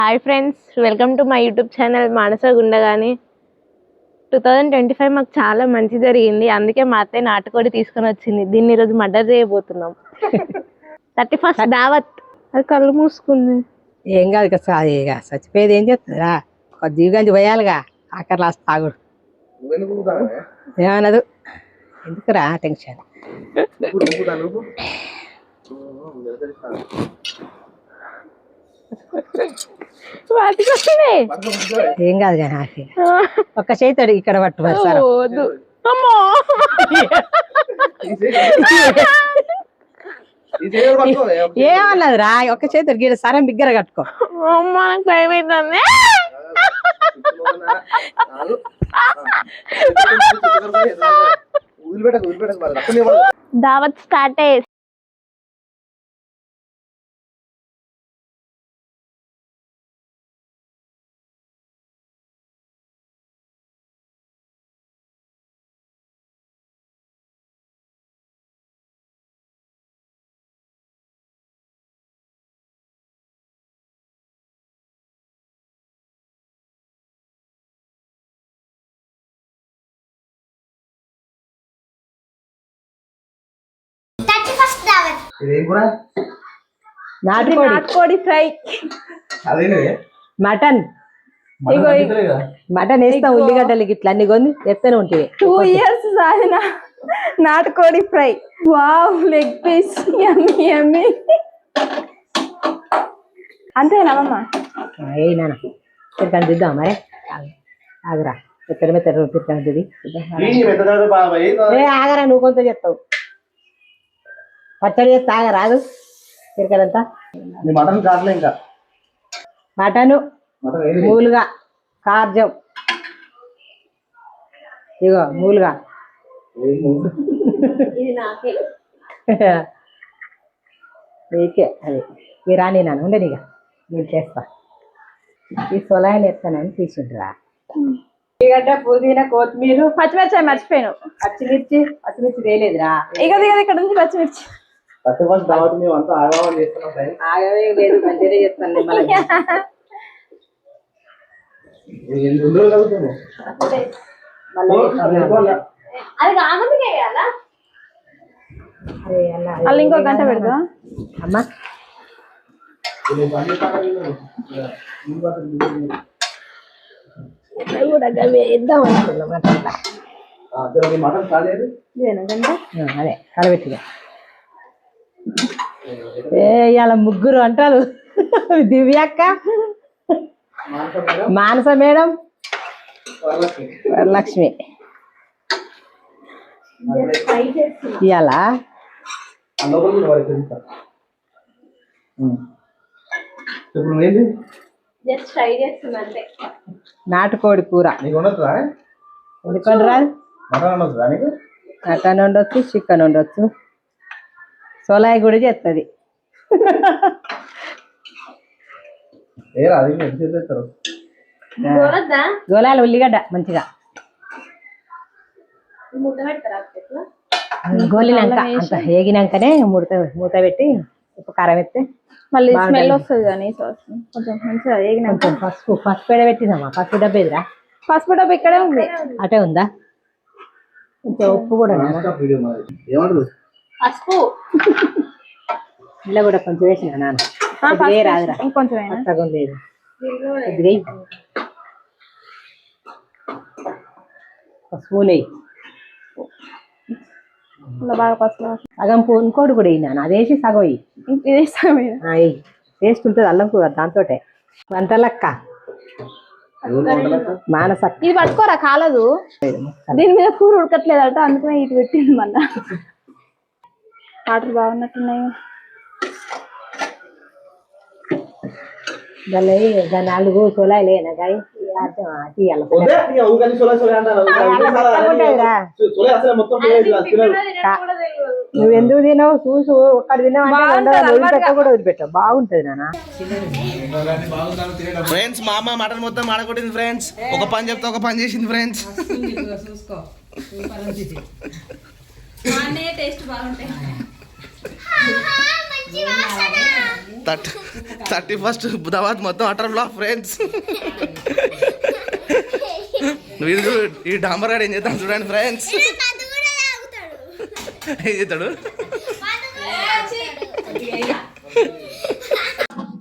Hi friends, welcome to my YouTube channel Manasa Gundagani. 2025 మాకు చాలా మంచి జరిగింది. అందుకే మా అత్తయ్య నాటుకోడి తీసుకొని వచ్చింది. దీన్ని ఈరోజు మర్డర్ చేయబోతున్నాం. 31st దావత్. అది కళ్ళు మూసుకుంది. ఏం కాదు ఇక చచ్చిపోయేది ఏం చేస్తుందిరా, ఒక జీవిగాంచి పోయాలిగా. ఆఖరి లాస్ట్ తాగుడు ఏమన్నదు, ఎందుకురా టెన్షన్. ఏం కాదు కానీ ఆకి ఒక్క చేతాడు ఇక్కడ పట్టు మరి సార్. ఏమన్నది రా, ఒక్క చేతాడు గీడ సరే బిగ్గర కట్టుకో. దావత్ స్టార్ట్ అయ్యి నాటుకోడి ఫ్రై, మటన్. మటన్ వేస్తాం, ఉల్లిగడ్డలకి ఇట్లా అన్ని కొని చెప్తానే ఉంటుంది. 2 years సాగిన నాటుకోడి ఫ్రై. వావ్, లెగ్ పీస్, యమ్మీ యమ్మీ. అంతేనామమ్మా? ఏ నాన్న తిరగని దిద్దాం మరి. ఆగరా, మెత్తడి మెత్తడి తిరగని దిది. ఆగరా, నువ్వు కొంత చెప్తావు. పచ్చడి చేస్తే ఆగరాదు తిరగడంతా. మటను మూలుగా కార్జం, ఇగో మూలుగా. నీకే అది ఈ రాని నాన్న ఉండే నీగా నేను చేస్తా. ఈ సొలాయిలు ఎత్తానని తీసుకుంటురా. ఉల్లిగడ్డ, పుదీనా, కొత్తిమీర, పచ్చిమిర్చి మర్చిపోయాను. పచ్చిమిర్చి వేయలేదురా. ఇక ఇక్కడ నుంచి పచ్చిమిర్చి. ఆగమే లేదు, మంచిగా చేస్తాను. అది ఇంకో గంట పెడదా అమ్మా. కూడా వేద్దాం అనుకున్నాం. అదే కలబెట్టిగా. ఇవాళ ముగ్గురు అంటారు, దివ్యక్క, మానస మేడం, వరలక్ష్మి. ఇవాళ నాటుకోడి కూర ఎందుకంటే రాదు. మటన్ వండొచ్చు, చికెన్ వండొచ్చు, సోలాయి కూడా చేస్తుంది. గోలాలు ఉల్లిగడ్డ మంచిగా గోలినాక అంత వేగినాకనే మూత పెట్టి ఉప్పు కారం వేస్తే మళ్ళీ స్మెల్ వస్తుంది. కానీ కొంచెం మంచిగా కొంచెం పసుపు పెట్టినామా. పసుపు డబ్బా ఎదురా, పసుపు డబ్బా ఇక్కడే ఉంది. అటే ఉందా? కొంచెం ఉప్పు కూడా పసుపు ఇలా కూడా కొంచెం వేసిన నాన్న. రాదురా, ఇంకొంచెం సగం లేదు. పసుపు నెయ్యి బాగా పసుపు సగం ఇంకోటి కూడా వేయి నాన్న. అదేసి సగం వేయి, టేస్ట్ ఉంటుంది అల్లం కూర. దాంతో వంటలక్క మానస. ఇది పట్టుకోరా, కాలదు. దీని మీద కూర ఉడకట్లేదట, అందుకనే ఇటు పెట్టింది. మళ్ళా వాటర్ బాగున్నట్టున్నాయి. దాని 4 సోలాయి లేనా గాయ నువ్వు ఎందుకు తినవు చూసు. ఒక్కటి తిన్నావు కూడా వదిలిపెట్టావు, బాగుంటది నాన్న. ఫ్రెండ్స్, మా అమ్మ మటన్ మొత్తం మాడగొట్టింది ఫ్రెండ్స్. ఒక పని చెప్తే ఒక పని చేసింది ఫ్రెండ్స్. చూసుకో టేస్ట్ బాగుంటాయి. 31st దావత్ మొత్తం అటర్ బ్లాక్ ఫ్రెండ్స్. వీడు ఈ డాంబర్ గాడు ఏం చేస్తాడు చూడండి ఫ్రెండ్స్. ఏం చేస్తాడు?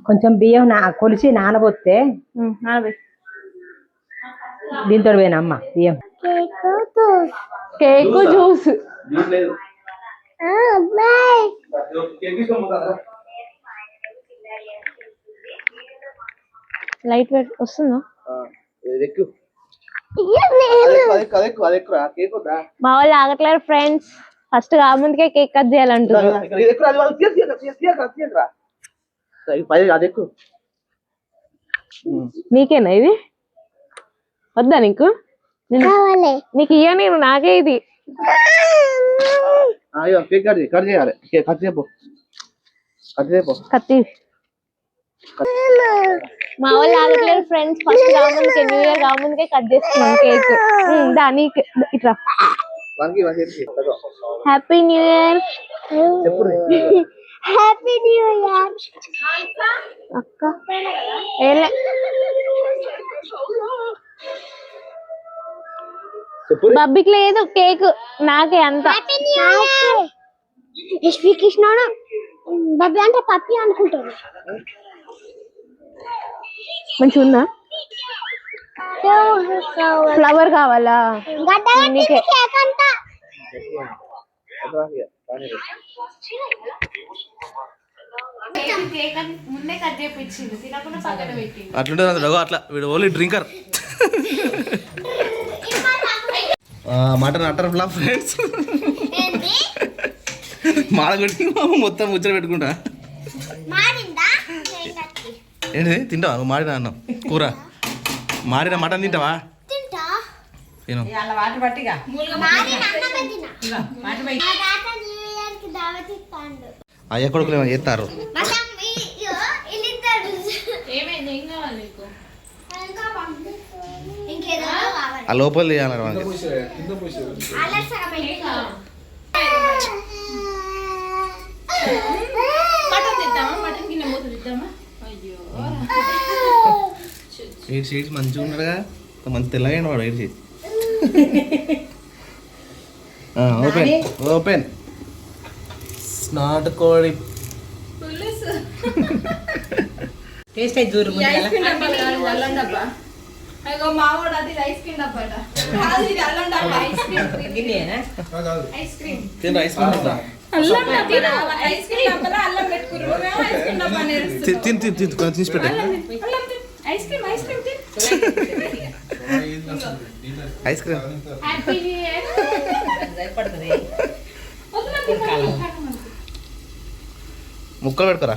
కొంచెం బియ్యం కొలిచి నానబోతే దీంతో పోయినా అమ్మ బియ్యం. కేక్ జ్యూస్ లైట్ వెయిట్ వస్తుందా? మా వాళ్ళు ఆగట్లేరు ఫ్రెండ్స్. ఫస్ట్ ముందుకే కేక్ కట్ చేయాలంటారు. నీకేనా ఇది? వద్దా నీకు? నీకు ఇయ్య నేను నాకే ఇది. కత్తి మా వాళ్ళు ఆగట్లేరు ఫ్రెండ్స్. ఫస్ట్ ముందుకే న్యూ ఇయర్ ముందుకే కట్ చేస్తున్నాం కేక్. దా నీకు ఇట్లా. Happy new year. Happy new year అక్క. బబ్బికి లేదు కేక్, నాకే అంత. కృష్ణ బబ్బి అంటే పప్పి అనుకుంటారు. మంచిగా ఉందా? ఫ్లవర్ కావాలా? అట్లుంటుంది అట్లా. వీడు only drinker. Mutton utter flop friends. మాడగొట్టి మొత్తం ముచ్చట పెట్టుకుంటా. ఏంటి తింటావా? మాడిన అన్నం కూర మాడిన మటన్ తింటావా? తిను. అయ్య కొడుకులు ఏమైనా చేస్తారు. ఆ లోపల తీయాలి మనకి. ఎయిట్ షీట్స్ మంచిగా ఉన్నాడుగా, మంచి తెల్లగా వాడు. Eight sheets open open. నాటుకోడి టేస్ట్ అయితే దూరం తీసి పెట్టే ఐస్ క్రీమ్. ముక్కలు పెడతారా?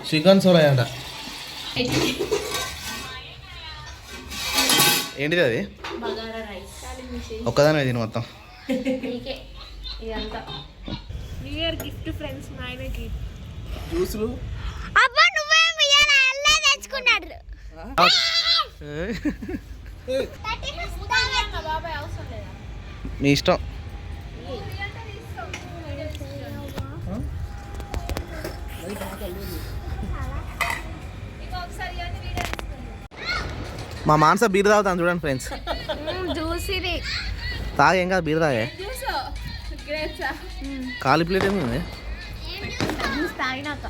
చికెన్ సోలా అంట. ఏంటిది అది? ఒక్కదాని తిని మొత్తం. New year gift friends. మా ఆయనకి జ్యూసులు మీ ఇష్టం. మా మానస బీర్ తాగుతాను చూడండి ఫ్రెండ్స్. తాగేం కాదు, బీర్ తాగే. ఖాళీ ప్లేట్ ఏమి తాగినాక